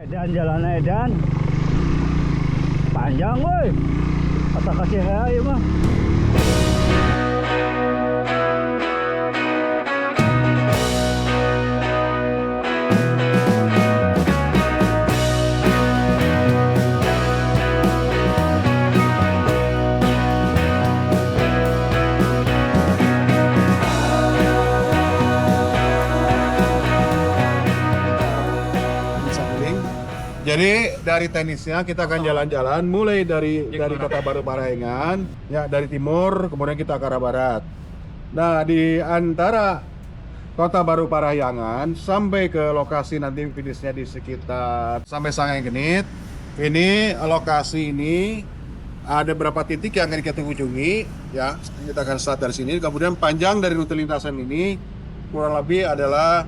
Edan, jalan Edan panjang woi, kata kasih aja mah. Jadi dari tenisnya kita akan jalan-jalan mulai dari Kota Baru Parahyangan ya, dari timur kemudian kita ke arah barat. Nah, di antara Kota Baru Parahyangan sampai ke lokasi nanti finishnya di sekitar sampai Sanggenit. Ini lokasi ini ada beberapa titik yang akan kita kunjungi ya. Kita akan start dari sini. Kemudian panjang dari rute lintasan ini kurang lebih adalah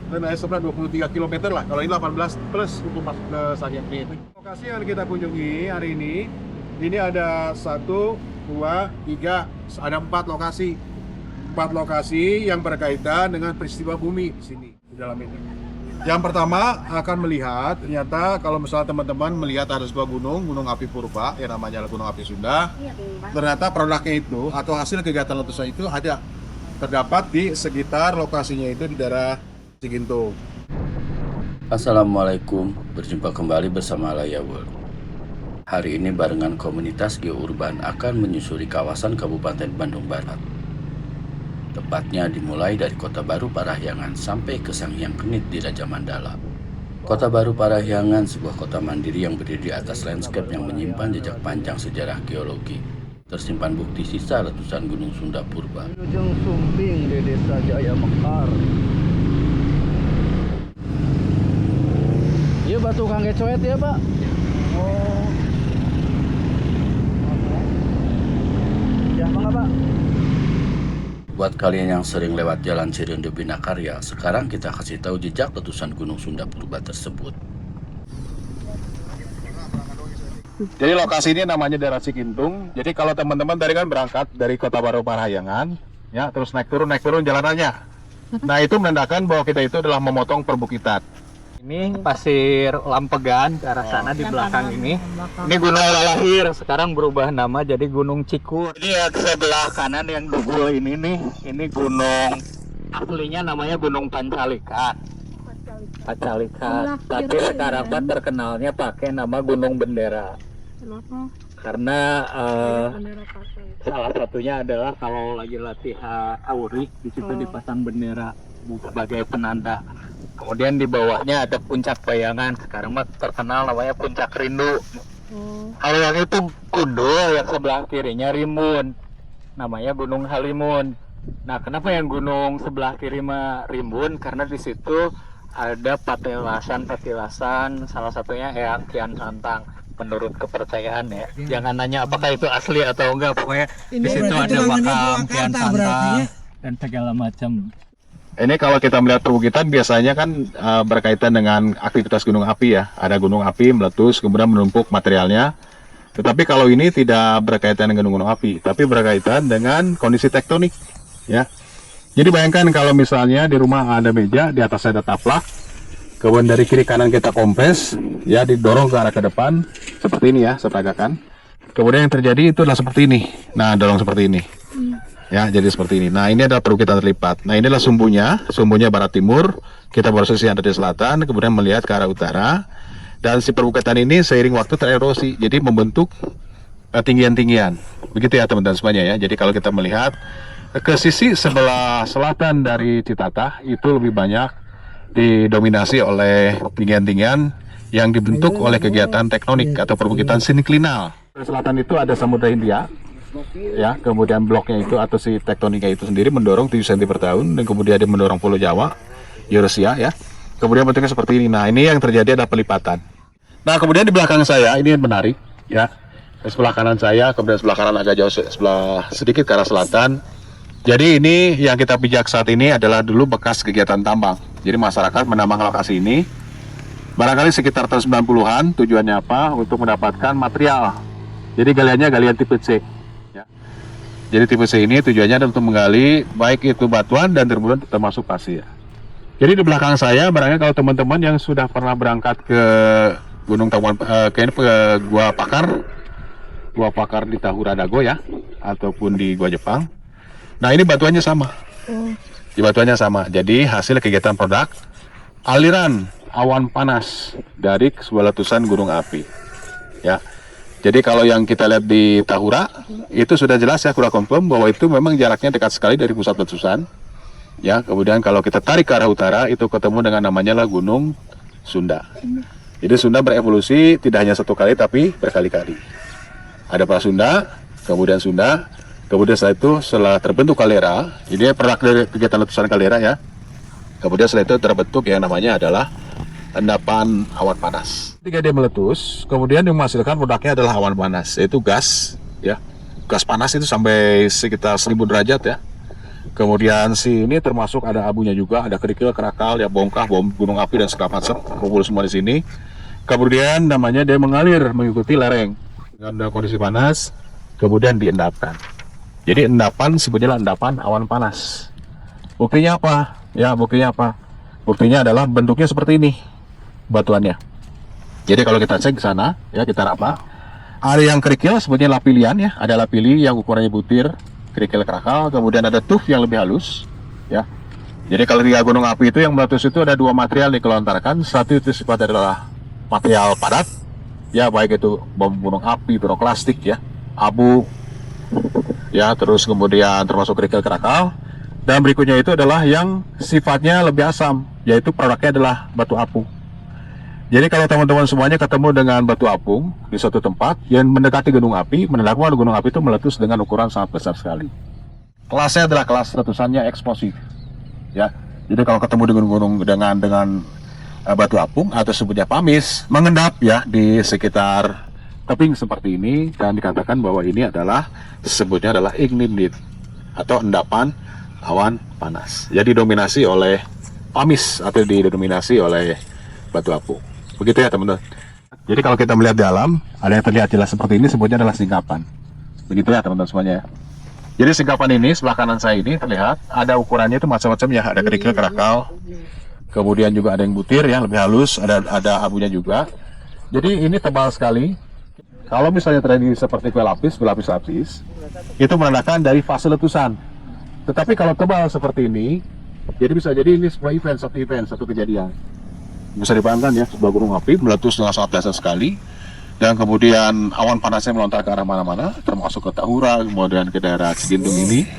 sebenarnya 23 km lah. Kalau ini 18 plus untuk masuk ke Sanggenit. Lokasi yang kita kunjungi hari ini ada 1, 2, 3, ada 4 lokasi. 4 lokasi yang berkaitan dengan peristiwa bumi di sini, di dalam ini. Yang pertama akan melihat, ternyata kalau misalnya teman-teman melihat ada sebuah gunung api purba yang namanya Gunung Api Sunda. Ternyata produknya itu atau hasil kegiatan letusan itu ada terdapat di sekitar lokasinya itu di daerah Cigintung. Assalamualaikum, berjumpa kembali bersama Laya World. Hari ini barengan komunitas Geourban akan menyusuri kawasan Kabupaten Bandung Barat. Tepatnya dimulai dari Kota Baru Parahyangan sampai ke Sanghyang Kenit di Raja Mandala. Kota Baru Parahyangan sebuah kota mandiri yang berdiri di atas landscape yang menyimpan jejak panjang sejarah geologi. Tersimpan bukti sisa letusan Gunung Sunda Purba. Ujung Sumbing di Desa Jaya Mekar. Iya batu kangge coet ya Pak. Oh. Ya mangga Pak. Buat kalian yang sering lewat jalan Cirende Binakarya, sekarang kita kasih tahu jejak letusan Gunung Sunda Purba tersebut. Jadi lokasi ini namanya daerah Cigintung. Jadi kalau teman-teman tadi kan berangkat dari Kota Baru Parahyangan, ya terus naik turun jalanannya. Nah itu menandakan bahwa kita itu adalah memotong perbukitan. Ini pasir Lampegan ke arah sana di belakang ini. Ini Gunung Lalahir, sekarang berubah nama jadi Gunung Cikur. Ini ya sebelah kanan yang dugul ini nih, ini gunung aslinya namanya Gunung Pancalikan. Pancalikan. Tapi sekarang terkenalnya pakai nama Gunung Bendera. Kenapa? Karena Bendera pakai. salah satunya adalah kalau lagi latihan auri di situ dipasang bendera sebagai penanda. Kemudian di bawahnya ada Puncak Bayangan, sekarang mah terkenal namanya Puncak Rindu. Kalau yang itu Gundul, yang sebelah kirinya Rimbun, namanya Gunung Halimun. Nah, kenapa yang gunung sebelah kiri mah Rimbun? Karena di situ ada patilasan, salah satunya Eyang Kian Santang. Menurut kepercayaan ya, jangan nanya apakah itu asli atau enggak, pokoknya di situ ada makam Kian Santang dan segala macam. Ini kalau kita melihat perbukitan biasanya kan berkaitan dengan aktivitas gunung api ya. Ada gunung api meletus kemudian menumpuk materialnya. Tetapi kalau ini tidak berkaitan dengan gunung api, tapi berkaitan dengan kondisi tektonik ya. Jadi bayangkan kalau misalnya di rumah ada meja, di atas ada taplak, kemudian dari kiri kanan kita kompres ya, didorong ke arah ke depan seperti ini ya, setagakan. Kemudian yang terjadi itu adalah seperti ini. Nah, dorong seperti ini. Ya, jadi seperti ini. Nah, ini adalah perbukitan terlipat. Nah, inilah sumbunya barat timur. Kita proses yang ada di selatan, kemudian melihat ke arah utara. Dan si perbukitan ini seiring waktu tererosi, jadi membentuk tinggian-tinggian. Begitu ya teman-teman semuanya ya. Jadi kalau kita melihat ke sisi sebelah selatan dari Citatah itu lebih banyak didominasi oleh tinggian-tinggian yang dibentuk oleh kegiatan tektonik atau perbukitan sinklinal. Di selatan itu ada Samudra Hindia. Ya, kemudian bloknya itu atau si tektoniknya itu sendiri mendorong 7 cm per tahun dan kemudian dia mendorong Pulau Jawa, Eurasia ya. Kemudian bentuknya seperti ini. Nah, ini yang terjadi adalah pelipatan. Nah, kemudian di belakang saya ini menarik ya. Di sebelah kanan saya, kemudian sebelah kanan agak jauh sebelah sedikit ke arah selatan. Jadi ini yang kita pijak saat ini adalah dulu bekas kegiatan tambang. Jadi masyarakat menambang lokasi ini barangkali sekitar tahun 90-an. Tujuannya apa? Untuk mendapatkan material. Jadi galiannya galian tipe C. Jadi tipe C ini tujuannya adalah untuk menggali baik itu batuan dan termasuk pasir. Jadi di belakang saya, barangkali kalau teman-teman yang sudah pernah berangkat ke Gunung Tangkuban, ke Gua Pakar di Tahura Dago ya, ataupun di Gua Jepang. Nah ini batuannya sama. Di batuannya sama. Jadi hasil kegiatan produk aliran awan panas dari sebuah letusan gunung api. Ya. Jadi kalau yang kita lihat di Tahura itu sudah jelas ya, sudah confirm bahwa itu memang jaraknya dekat sekali dari pusat letusan. Ya, kemudian kalau kita tarik ke arah utara itu ketemu dengan namanya lah Gunung Sunda. Jadi Sunda berevolusi tidak hanya satu kali tapi berkali-kali. Ada Prasunda, kemudian Sunda, kemudian setelah terbentuk kaldera, ini produk dari kegiatan letusan kaldera ya. Kemudian setelah itu terbentuk yang namanya adalah endapan awan panas. Ketika dia meletus, kemudian yang menghasilkan produknya adalah awan panas, yaitu gas ya. Gas panas itu sampai sekitar 1000 derajat ya. Kemudian ini termasuk ada abunya juga, ada kerikil, kerakal, ya bongkah, bom gunung api dan segala macam kumpul semua di sini. Kemudian namanya dia mengalir mengikuti lereng dengan kondisi panas, kemudian diendapkan. Jadi endapan sebetulnya endapan awan panas. Buktinya apa? Ya buktinya apa? Buktinya adalah bentuknya seperti ini batuannya. Jadi kalau kita cek ke sana, ya kita raba, ada yang kerikil sebetulnya lapilian ya, ada lapili yang ukurannya butir, kerikil kerakal, kemudian ada tuf yang lebih halus ya. Jadi kalau di gunung api itu yang meletus itu ada dua material dikelontarkan. Satu itu sifatnya adalah material padat ya, baik itu bom gunung api, piroklastik ya, abu ya, terus kemudian termasuk kerikil kerakal. Dan berikutnya itu adalah yang sifatnya lebih asam, yaitu produknya adalah batu apung. Jadi kalau teman-teman semuanya ketemu dengan batu apung di suatu tempat yang mendekati gunung api, menandakan gunung api itu meletus dengan ukuran sangat besar sekali. Kelasnya adalah kelas letusannya eksplosif. Ya, jadi kalau ketemu di gunung-gunung dengan batu apung atau sebutnya pamis mengendap ya di sekitar tebing seperti ini, dan dikatakan bahwa ini adalah sebutnya adalah ignited atau endapan awan panas. Jadi didominasi oleh pamis atau didominasi oleh batu apung. Begitu ya teman-teman. Jadi kalau kita melihat di alam, ada yang terlihat jelas seperti ini, sebutnya adalah singkapan. Begitu ya teman-teman semuanya. Jadi singkapan ini sebelah kanan saya ini terlihat ada ukurannya itu macam-macam ya, ada kerikil, kerakal, kemudian juga ada yang butir ya, lebih halus, ada abunya juga. Jadi ini tebal sekali. Kalau misalnya terjadi seperti kue lapis, berlapis-lapis, itu menandakan dari fase letusan. Tetapi kalau tebal seperti ini, jadi bisa jadi ini sebuah event, satu kejadian. Bisa dibayangkan ya, sebuah gunung api meletus dengan sangat dahsyat sekali, dan kemudian awan panasnya melontar ke arah mana-mana, termasuk ke Tahura, kemudian ke daerah Cigintung ini,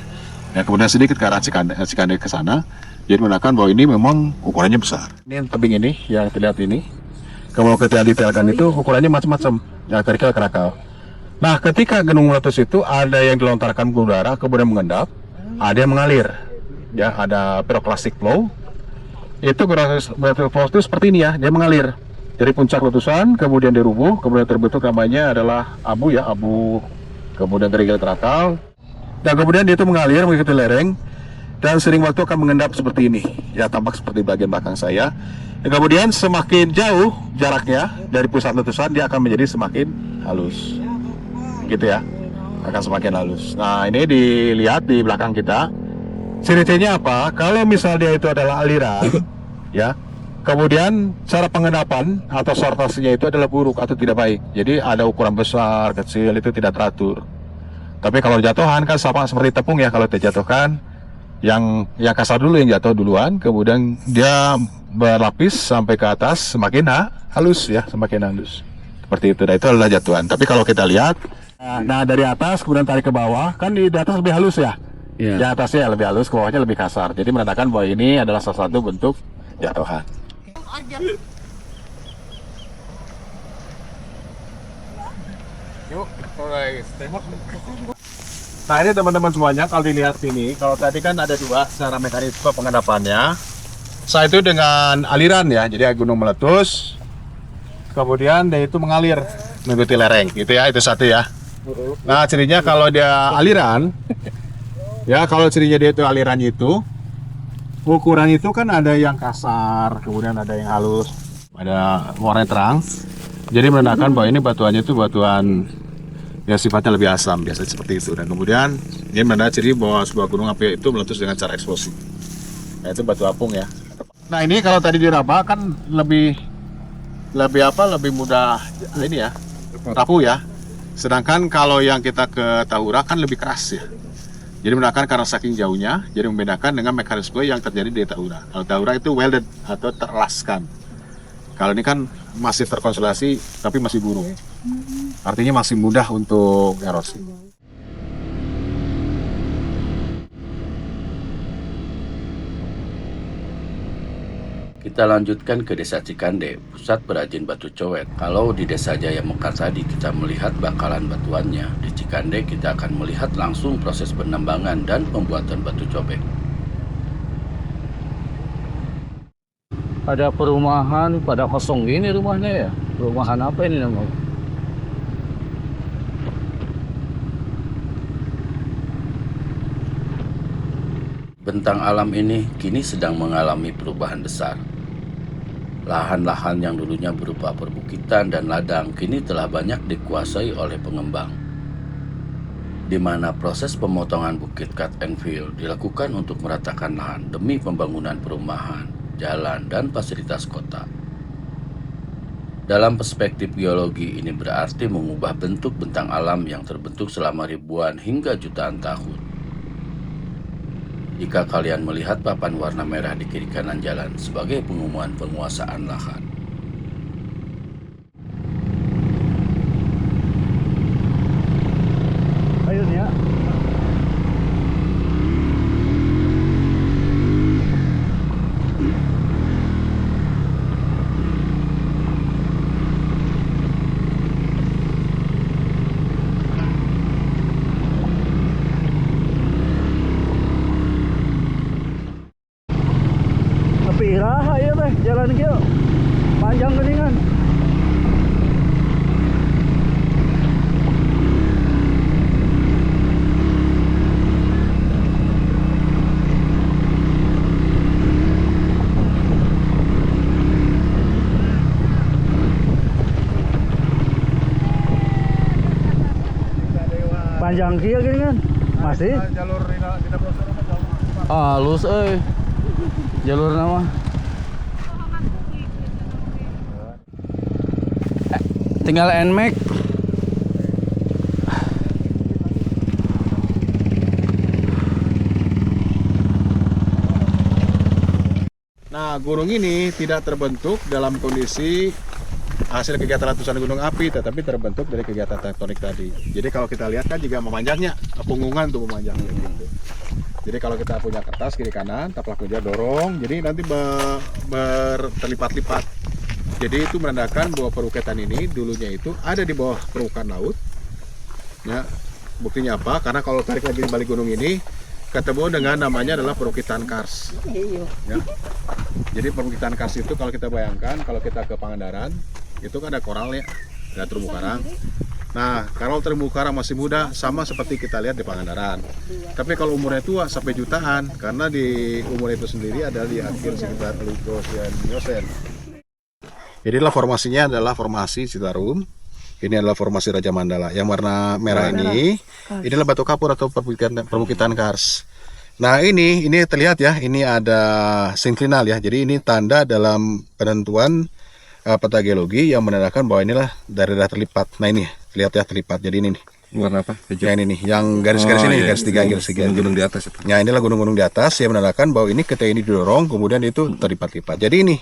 dan kemudian sedikit ke arah Cikande ke sana. Jadi menandakan bahwa ini memang ukurannya besar. Ini yang tebing ini, yang terlihat ini. Kalau kita detailkan itu ukurannya macam-macam, ya kerikil, kerakal. Nah, ketika gunung meletus itu ada yang dilontarkan ke udara, kemudian mengendap, ada yang mengalir, ya ada piroklastik flow. Itu piroklastik flow itu seperti ini ya, dia mengalir dari puncak letusan, kemudian dirubuh, kemudian terbentuk namanya adalah abu ya, abu, kemudian kerikil, kerakal, dan kemudian dia itu mengalir mengikuti lereng, dan sering waktu akan mengendap seperti ini, ya tampak seperti bagian belakang saya. Dan kemudian semakin jauh jaraknya dari pusat letusan, dia akan menjadi semakin halus, gitu ya, akan semakin halus. Nah ini dilihat di belakang kita, ciri-cirinya apa? Kalau misal dia itu adalah aliran, ya, kemudian cara pengendapan atau sortasinya itu adalah buruk atau tidak baik. Jadi ada ukuran besar, kecil, itu tidak teratur. Tapi kalau jatuhan kan sama seperti tepung ya, kalau dijatuhkan yang kasar dulu yang jatuh duluan, kemudian dia berlapis sampai ke atas, semakin halus ya, semakin halus. Seperti itu, nah itu adalah jatuhan. Tapi kalau kita lihat, nah dari atas kemudian tarik ke bawah, kan di atas lebih halus ya. Di atasnya lebih halus, ke bawahnya lebih kasar. Jadi menandakan bahwa ini adalah salah satu bentuk jatuhan. Yuk, nah ini teman-teman semuanya, kalau dilihat sini, kalau tadi kan ada dua secara mekanisme pengendapannya. Saya itu dengan aliran ya, jadi gunung meletus, kemudian dia itu mengalir mengikuti lereng, gitu ya, itu satu ya. Nah cirinya kalau dia aliran, ya kalau cirinya dia itu aliran itu, ukuran itu kan ada yang kasar, kemudian ada yang halus, ada warna terang. Jadi menandakan bahwa ini batuannya itu batuan ya sifatnya lebih asam, biasa seperti itu. Dan kemudian ini menandakan ciri bahwa sebuah gunung api itu meletus dengan cara eksplosif. Nah itu batu apung ya. Nah ini kalau tadi di Raba kan lebih lebih mudah ini ya, tapu ya. Sedangkan kalau yang kita ke Tahura kan lebih keras ya. Jadi membedakan karena saking jauhnya, jadi membedakan dengan mekanisme yang terjadi di Tahura. Kalau Tahura itu welded atau terelaskan. Kalau ini kan masih terkonsolidasi tapi masih buruk. Artinya masih mudah untuk erosi. Kita lanjutkan ke Desa Cikande, pusat perajin batu cowet. Kalau di Desa Jaya Mekar tadi kita melihat bakalan batuannya, di Cikande kita akan melihat langsung proses penambangan dan pembuatan batu cobek. Ada perumahan pada kosong gini rumahnya ya. Perumahan apa ini namanya? Bentang alam ini kini sedang mengalami perubahan besar. Lahan-lahan yang dulunya berupa perbukitan dan ladang kini telah banyak dikuasai oleh pengembang, di mana proses pemotongan bukit cut and fill dilakukan untuk meratakan lahan demi pembangunan perumahan, jalan, dan fasilitas kota. Dalam perspektif geologi, ini berarti mengubah bentuk bentang alam yang terbentuk selama ribuan hingga jutaan tahun. Jika kalian melihat papan warna merah di kiri kanan jalan sebagai pengumuman penguasaan lahan. Ayun ya. Tapi iraha ya teh jalan kieu. Panjang geuningan. Panjang kieu geuningan. Masih? Jalur tidak Halus jalur nama tinggal NMAX. Nah, gunung ini tidak terbentuk dalam kondisi hasil kegiatan letusan gunung api, tetapi terbentuk dari kegiatan tektonik tadi. Jadi kalau kita lihat kan juga memanjangnya, punggungan tuh memanjangnya gitu. Jadi kalau kita punya kertas kiri kanan, taplak meja dorong, jadi nanti berterlipat-lipat. Jadi itu menandakan bahwa perukitan ini dulunya itu ada di bawah permukaan laut. Ya, buktinya apa? Karena kalau tarik lagi di balik gunung ini, ketemu dengan namanya adalah perukitan kars. Ya. Jadi perukitan kars itu kalau kita bayangkan, kalau kita ke Pangandaran, itu kan ada koral ya, ada terumbu karang. Nah, kalau terumbu karang masih muda, sama seperti kita lihat di Pangandaran. Tapi kalau umurnya tua sampai jutaan, karena di umur itu sendiri adalah di akhir sekitar Oligocene. Jadilah formasinya adalah formasi Citarum. Ini adalah formasi Raja Mandala. Yang warna merah ini adalah batu kapur atau perbukitan kars. Nah ini terlihat ya, ini ada sinklinal ya. Jadi ini tanda dalam penentuan peta geologi yang menandakan bahwa inilah daerah terlipat. Nah ini lihat ya terlipat. Jadi ini nih. Warna apa? Ya ini nih, yang garis-garis ini, garis tiga. Gunung di atas itu. Nah inilah gunung-gunung di atas yang menandakan bahwa ini ketika ini didorong, kemudian itu terlipat-lipat. Jadi ini,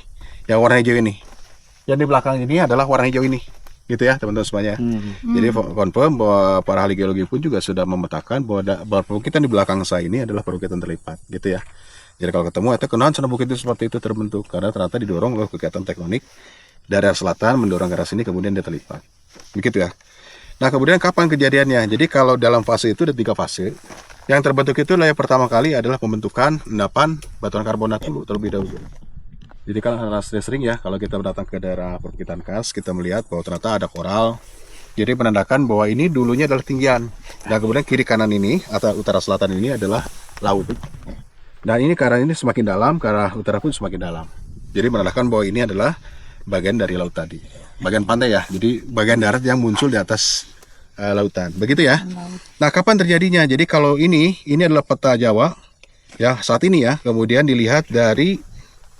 yang warna hijau ini. Yang di belakang ini adalah warna hijau ini. Gitu ya teman-teman semuanya. Jadi confirm bahwa para ahli geologi pun juga sudah memetakan bahwa perbukitan di belakang saya ini adalah perbukitan terlipat. Gitu ya. Jadi kalau ketemu, itu kenapa sana bukit itu seperti itu terbentuk. Karena ternyata didorong oleh kegiatan tektonik dari arah selatan mendorong ke arah sini, kemudian dia terlipat. Begitu ya. Nah kemudian kapan kejadiannya? Jadi kalau dalam fase itu ada 3 fase. Yang terbentuk itu adalah yang pertama kali adalah pembentukan endapan batuan karbonat dulu terlebih dahulu. Jadi kan sering ya kalau kita datang ke daerah perbukitan kars, kita melihat bahwa ternyata ada koral. Jadi menandakan bahwa ini dulunya adalah tinggian. Dan kemudian kiri kanan ini atau utara selatan ini adalah laut. Dan ini ke arah ini semakin dalam, ke arah utara pun semakin dalam. Jadi menandakan bahwa ini adalah bagian dari laut tadi. Bagian pantai ya, jadi bagian darat yang muncul di atas lautan, begitu ya. Nah, kapan terjadinya? Jadi kalau ini adalah peta Jawa, ya saat ini ya. Kemudian dilihat dari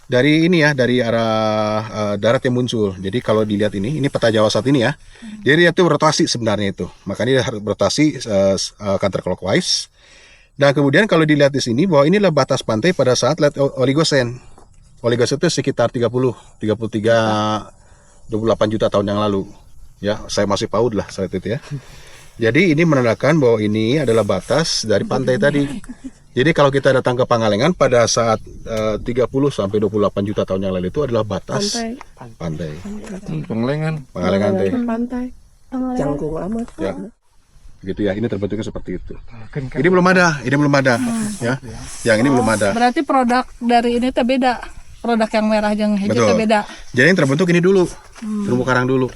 dari ini ya, dari arah darat yang muncul. Jadi kalau dilihat ini peta Jawa saat ini ya. Jadi dia tuh rotasi sebenarnya itu. Makanya dia harus rotasi counterclockwise. Dan kemudian kalau dilihat di sini bahwa inilah batas pantai pada saat Oligosen. Oligosen itu sekitar 28 juta tahun yang lalu. Ya, saya masih PAUD lah saat itu ya. Jadi ini menandakan bahwa ini adalah batas dari pantai tadi. Jadi kalau kita datang ke Pangalengan pada saat 30 sampai 28 juta tahun yang lalu itu adalah batas pantai. Pangalengan Pangalengan teh. Pantai. Canggung amat. Ya. Gitu ya, ini terbentuknya seperti itu. Ini belum ada ya. Yang ini belum ada. Berarti produk dari ini teh beda. Produk yang merah yang hijau teh Betul. beda. Jadi yang terbentuk ini dulu. Terumbu karang dulu.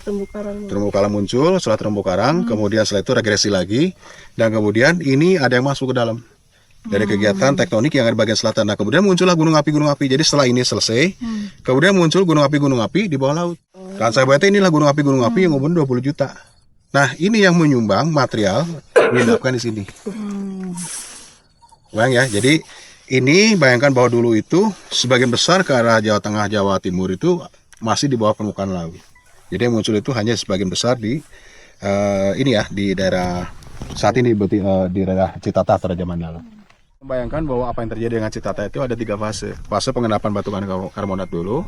Terumbu Karang muncul, setelah terumbu karang, kemudian setelah itu regresi lagi, dan kemudian ini ada yang masuk ke dalam dari kegiatan tektonik yang ada di bagian selatan. Nah, kemudian muncullah gunung api. Jadi setelah ini selesai, kemudian muncul gunung api di bawah laut. Kan saya baca inilah gunung api yang umur 20 juta. Nah, ini yang menyumbang material diendapkan di sini. Bayang ya, jadi ini bayangkan bahwa dulu itu sebagian besar ke arah Jawa Tengah, Jawa Timur itu masih di bawah permukaan laut. Jadi yang muncul itu hanya sebagian besar di ini ya, di daerah saat ini berarti di daerah Citata pada zaman dalam. Bayangkan bahwa apa yang terjadi dengan Citata itu ada 3 fase. Fase pengendapan batu karbonat dulu,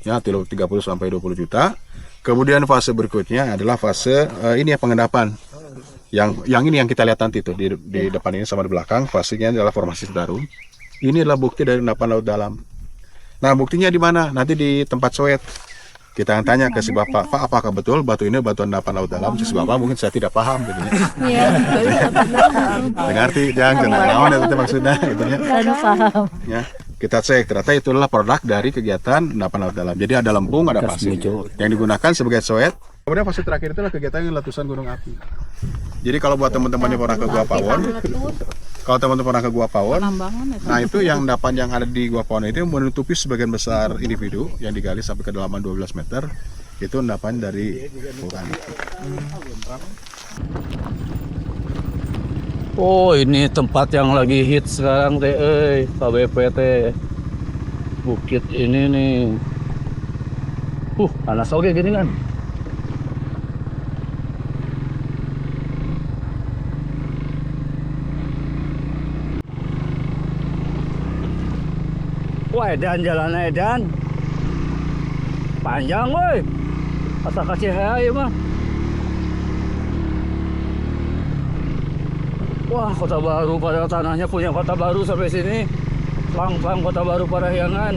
ya 30 sampai 20 juta. Kemudian fase berikutnya adalah fase ini ya, pengendapan. Yang ini yang kita lihat nanti tuh di depan ini sama di belakang, fasenya adalah formasi Sedarum. Ini adalah bukti dari endapan laut dalam. Nah, buktinya di mana? Nanti di tempat Soet. Kita akan tanya ke si Bapak, Pak, apakah betul batu ini batu endapan laut dalam? Si Bapak mungkin saya tidak paham gitu ya. Iya. Ngerti, jangan naon itu maksudnya gitu ya. Paham. Ya, kita cek ternyata itulah produk dari kegiatan endapan laut dalam. Jadi ada lempung, ada pasir yang digunakan sebagai Soet. Kemudian fase terakhir itulah kegiatan letusan gunung api. Jadi kalau buat teman-teman yang pernah ke Gua Pawon, kalau teman-teman pernah ke Gua Pawon, nah itu yang endapan yang ada di Gua Pawon itu menutupi sebagian besar individu yang digali sampai kedalaman 12 meter. Itu endapan dari vulkan. Oh, ini tempat yang lagi hit sekarang teh, KBP teh. Bukit ini nih. Panas oke gini kan. Wah, edan jalannya edan. Panjang woi. Asa kasih hayai mah. Wah, Kota Baru pada tanahnya punya Kota Baru sampai sini. Plang-plang Kota Baru Parahyangan.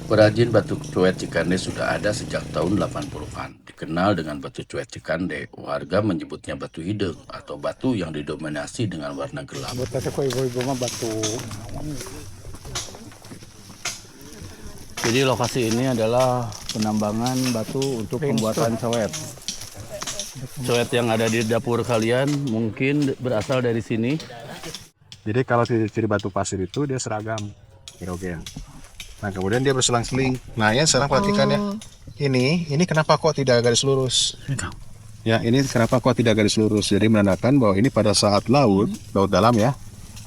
Perajin batu cuet Cikande sudah ada sejak tahun 80-an. Dikenal dengan batu cuet Cikande, warga menyebutnya batu hideng atau batu yang didominasi dengan warna gelap. Jadi lokasi ini adalah penambangan batu untuk pembuatan coet. Coet yang ada di dapur kalian mungkin berasal dari sini. Jadi kalau ciri batu pasir itu dia seragam, kira-kira. Nah, kemudian dia berselang-seling. Nah, ya sekarang perhatikan ya. Ini kenapa kok tidak garis lurus? Ya, ini kenapa kok tidak garis lurus? Jadi menandakan bahwa ini pada saat laut dalam ya.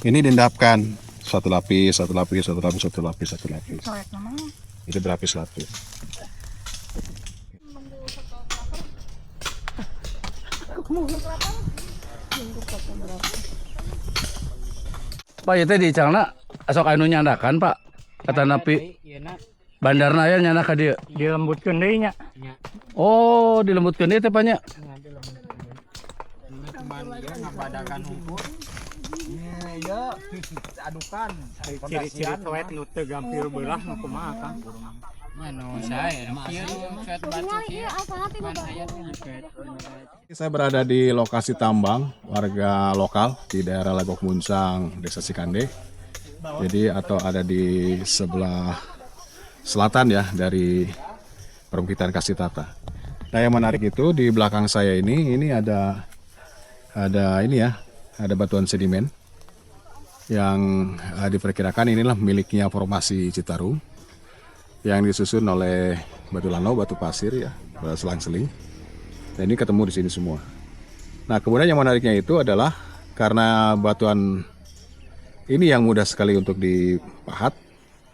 Ini diendapkan satu lapis. Itu berlapis-lapis. Pak, itu di Cangna asok anu nyandakan, Pak. Kata napi bandarna aya nyana ka dieu. Dilembutkeun deui nya. Oh, dilembutkeun deui teh Pak nya. Ciri-ciri coet nu teu gampir beulah nu kumaha Kang? Saya berada di lokasi tambang warga lokal di daerah Legok Muncang, Desa Cikande. Jadi atau ada di sebelah selatan ya dari perbukitan Kasitata. Nah, yang menarik itu di belakang saya ini ada ini ya, ada batuan sedimen yang diperkirakan inilah miliknya formasi Citarum yang disusun oleh batu lanau, batu pasir ya, selang-seling. Nah, ini ketemu di sini semua. Nah, kemudian yang menariknya itu adalah karena batuan ini yang mudah sekali untuk dipahat,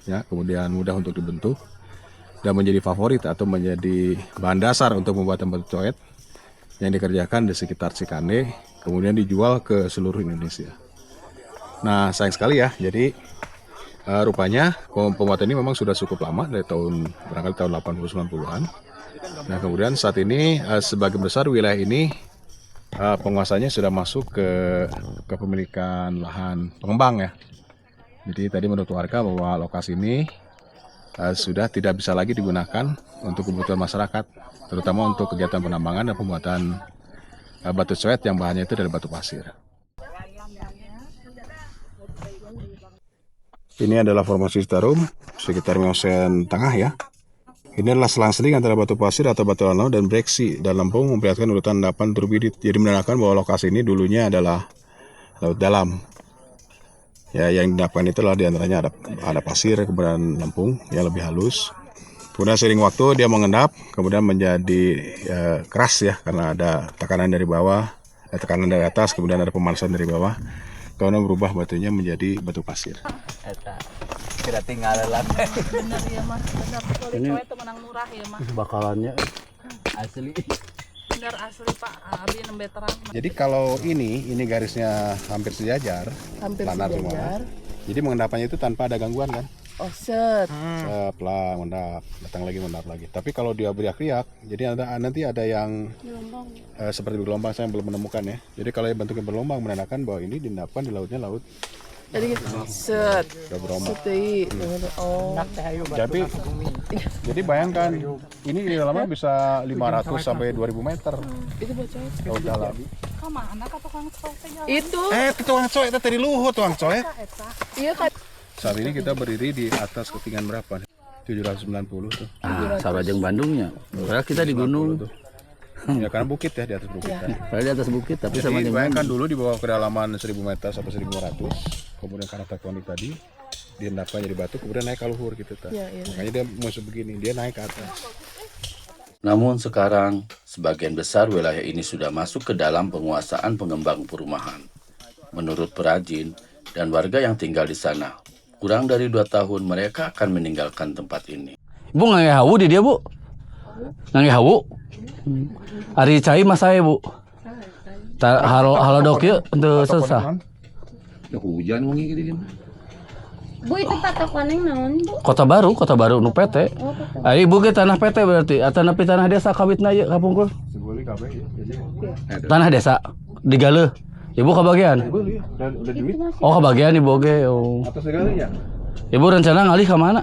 ya, kemudian mudah untuk dibentuk dan menjadi favorit atau menjadi bahan dasar untuk membuat batu coet yang dikerjakan di sekitar Cikande, kemudian dijual ke seluruh Indonesia. Nah, sayang sekali ya, jadi rupanya pembuatan ini memang sudah cukup lama dari barangkali tahun 80-90-an. Nah, kemudian saat ini sebagian besar wilayah ini penguasanya sudah masuk ke kepemilikan lahan pengembang ya. Jadi tadi menurut warga bahwa lokasi ini sudah tidak bisa lagi digunakan untuk kebutuhan masyarakat, terutama untuk kegiatan penambangan dan pembuatan batu coet yang bahannya itu dari batu pasir. Ini adalah formasi Citarum sekitar Miocen tengah ya. Ini adalah selang-seling antara batu pasir atau batu lanau dan breksi dan lempung memperlihatkan urutan 8 turbidit. Jadi menandakan bahwa lokasi ini dulunya adalah laut dalam. Ya, yang didapatkan itu adalah diantaranya ada pasir, kemudian lempung yang lebih halus. Kemudian seiring waktu dia mengendap, kemudian menjadi keras ya karena ada tekanan dari bawah, tekanan dari atas, kemudian ada pemanasan dari bawah. Kemudian berubah batunya menjadi batu pasir. Eta kira tinggal lah. Bener ya mah, bener. Ini itu menang murah ya mah. Bakalannya Asli. Bener asli Pak, abi nembe terang. Jadi kalau ini garisnya hampir sejajar, planar semua. Jadi mengendapannya itu tanpa ada gangguan kan? Oh, set. Pelan, mengendap, datang lagi, mengendap lagi. Tapi kalau dia beriak-riak, jadi nanti ada yang seperti bergelombang, saya belum menemukan ya. Jadi kalau yang bentuknya bergelombang menandakan bahwa ini diendapkan di lautnya laut. Jadi set. Udah berombak. Oh. Jadi bayangkan, ini di dalamnya bisa 500 sampai 2000 meter. Itu bocah. Laut dalam. Kemana ka tukang coet teh? Itu. Tukang coet itu tadi luhut tukang coet. Iya kan. Saat ini kita berdiri di atas ketinggian berapa? 790 tuh. Sarajeng Bandungnya. Padahal kita di gunung. Ya karena bukit ya, di atas bukit. Padahal di atas bukit tapi sama Jadi dengan bayangkan dulu di bawah kedalaman 1000 meter sampai 1500. Kemudian karena tektonik tadi diendapkan jadi batu, kemudian naik ke luhur gitu. Makanya dia musuh begini, dia naik ke atas. Namun sekarang, sebagian besar wilayah ini sudah masuk ke dalam penguasaan pengembang perumahan. Menurut perajin dan warga yang tinggal di sana, kurang dari 2 tahun mereka akan meninggalkan tempat ini. Bu nggak hawu di dia bu, nggak hawu. Hari cai mas saya bu. Halo dok ya untuk selesai. Hujan wangi gitu. Bu itu patokan yang naon bu? Kota Baru nu PT. Ari ibu ge tanah PT berarti atau napi tanah desa kawitna ieu kapungkur. Tanah desa digaleuh. Ibu kebagian? Oh kebagian ibu ge. Oh. Ibu rencana ngalih ke mana?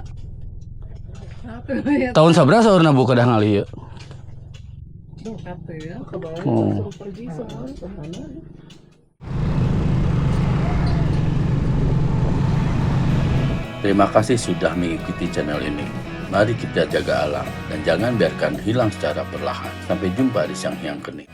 Tahun sabra saurna bu kedah ngalih ieu? Oh. Terima kasih sudah mengikuti channel ini. Mari kita jaga alam dan jangan biarkan hilang secara perlahan. Sampai jumpa di siang yang kening.